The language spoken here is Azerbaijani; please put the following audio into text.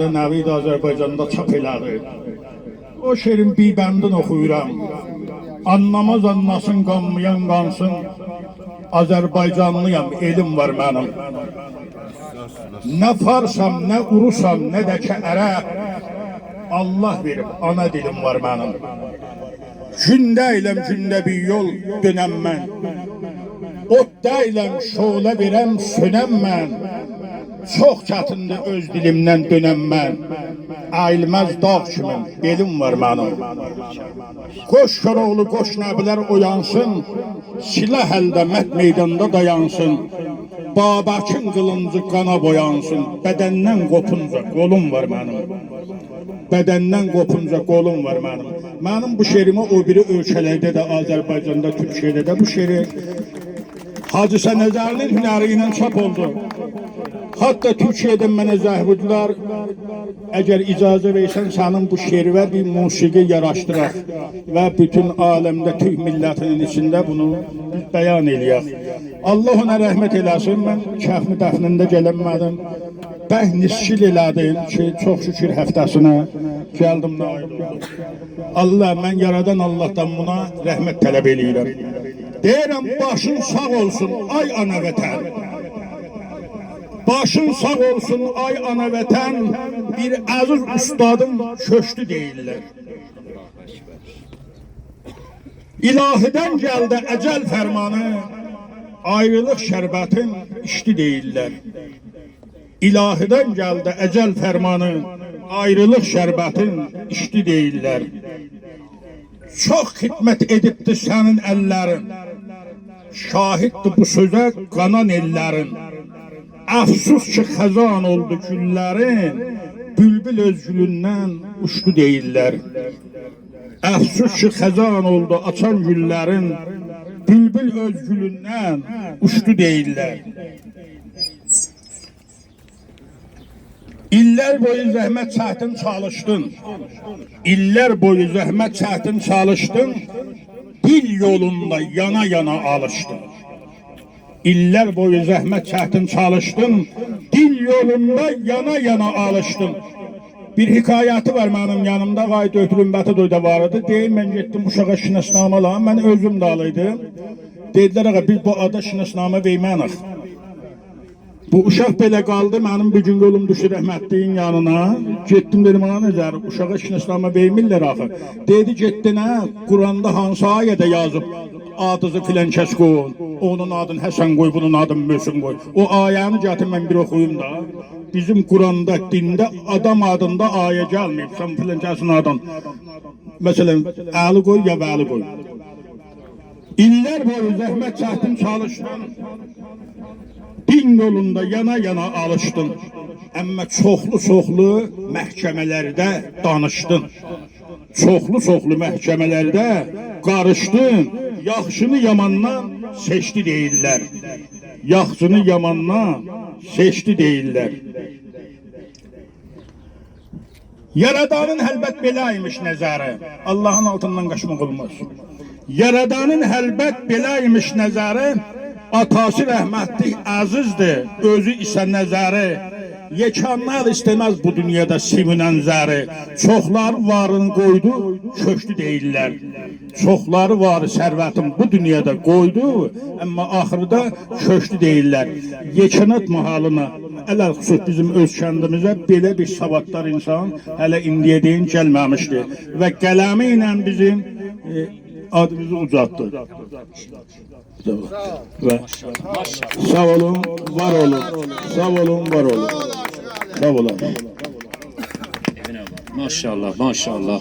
axırda Navid Azərbaycanda çap elədi. O şeirin bir bəndini oxuyuram. Anlamaz anlasın, qanmayan qansın. Azərbaycanlıyam, elim var mənim. Nə farsam, nə urusam, nə də ki ərəb. Allah verib, ana dilim var mənim. Gündə iləm, gündə bir yol dönəm mən. Ot dəyləm, şolə verəm, sönəm mən. Çox çətindir öz dilimdən dönəm mən. Əyilməz dağ kimi belim var mənim. Qoş Koroğlu, qoş nəbilər oyansın. Silah əldə mət meydanda dayansın. Babəkin qılıncı qana boyansın. Bədəndən qopunca qolum var mənim. Bədəndən qopunca qolum var mənim. Mənim bu şeirimi o biri ölkələrdə də, Azərbaycanda, Türkiyədə də bu şeiri Hacı Sənəzərinin hünəri ilə çap oldu. Hatta Türkiye'den mənə zəh vurdular. Əgər icazə versən sənin bu şeirə bir musiqi yaraşdıraq və bütün aləmdə Türk millətinin içində bunu bəyan eləyək. Allah ona rəhmət eləsin. Mən kəfni dəfnində gələnmədim. Bəh nisçil elədim ki, çox şükür həftəsinə gəldim də ayrıldım. Allah, mən yaradan Allah'tan buna rəhmət tələb eləyirəm. Deyirəm, başın sağ olsun, ay ana vətən. Başın sağ olsun ay ana vətən, bir əziz ustadım köştü deyirlər. İlahiden geldi ecel fermanı, ayrılık şərbətin içdi deyirlər. İlahiden geldi ecel fermanı, ayrılık şərbətin içdi deyirlər. Çox xidmət edibdi sənin əllərin, şahiddi bu sözə qanan ellərin. Əfsus ki xəzan oldu güllərin, bülbül öz gülündən uçdu deyirlər. Əfsus ki xəzan oldu açan güllərin, bülbül öz gülündən uçdu deyirlər. İllər boyu zəhmət çəkdin, çalışdın. İllər boyu zəhmət çəkdin, çalışdın. Dil yolunda yana yana alışdın. İllər boyu zəhmət çəkdin, çalışdın. Dil yolunda yana yana alışdın. Bir hikayəti var mənim yanımda. Qayıt ötürümbəti döydə var idi. Deyim, mən getdim uşağa şinasnamə alam. Mən özüm də alaydım. Dedilər, ağa, biz bu ada şinasnamə veymənək. Bu uşaq belə qaldı, mənim bir gün yolum düşür rəhmətliyin yanına. Getdim, dedim, ana necər, uşağa şinasnamə vermirlər axı. Dedi, getdi nə? Quranda hansı ayədə yazıb? Adızı filan kəs qoy, onun adını Həsən qoy, bunun adını Möhsün qoy. O ayəni gətir, mən bir oxuyum da. Bizim Quranda, dində adam adında ayə gəlməyib, sən filan kəsin adın. Məsələn, Əli qoy ya Vəli qoy. İllər boyu zəhmət çəkdin, çalışdın. Din yolunda yana yana alışdın. Əmmə çoxlu məhkəmələrdə danışdın. Çoxlu məhkəmələrdə qarışdın. Yaxşını yamandan seçdi deyirlər. Yaxşını yamandan seçdi deyirlər. Yaradanın həlbət beləymiş nəzəri. Allahın altından qaçmaq olmaz. Yaradanın həlbət beləymiş nəzəri. Atası rəhmətli əzizdir, özü isə nəzəri. Yekanlar istemez bu dünyada sivinən zəri. Çoxları varını qoydu, köçdü deyirlər. Çoxları varı sərvətin bu dünyada qoydu, amma axırda köçdü deyirlər. Yekanat mahalına, ələl xüsus bizim öz kəndimizə belə bir savadlar insan hələ indiyə deyin gəlməmişdi. Və qələmi ilə bizim adımızı ucaltdı. Ve sağ olun, var olun. Sağ olun, var olun. Sağ olun. Maşallah, maşallah.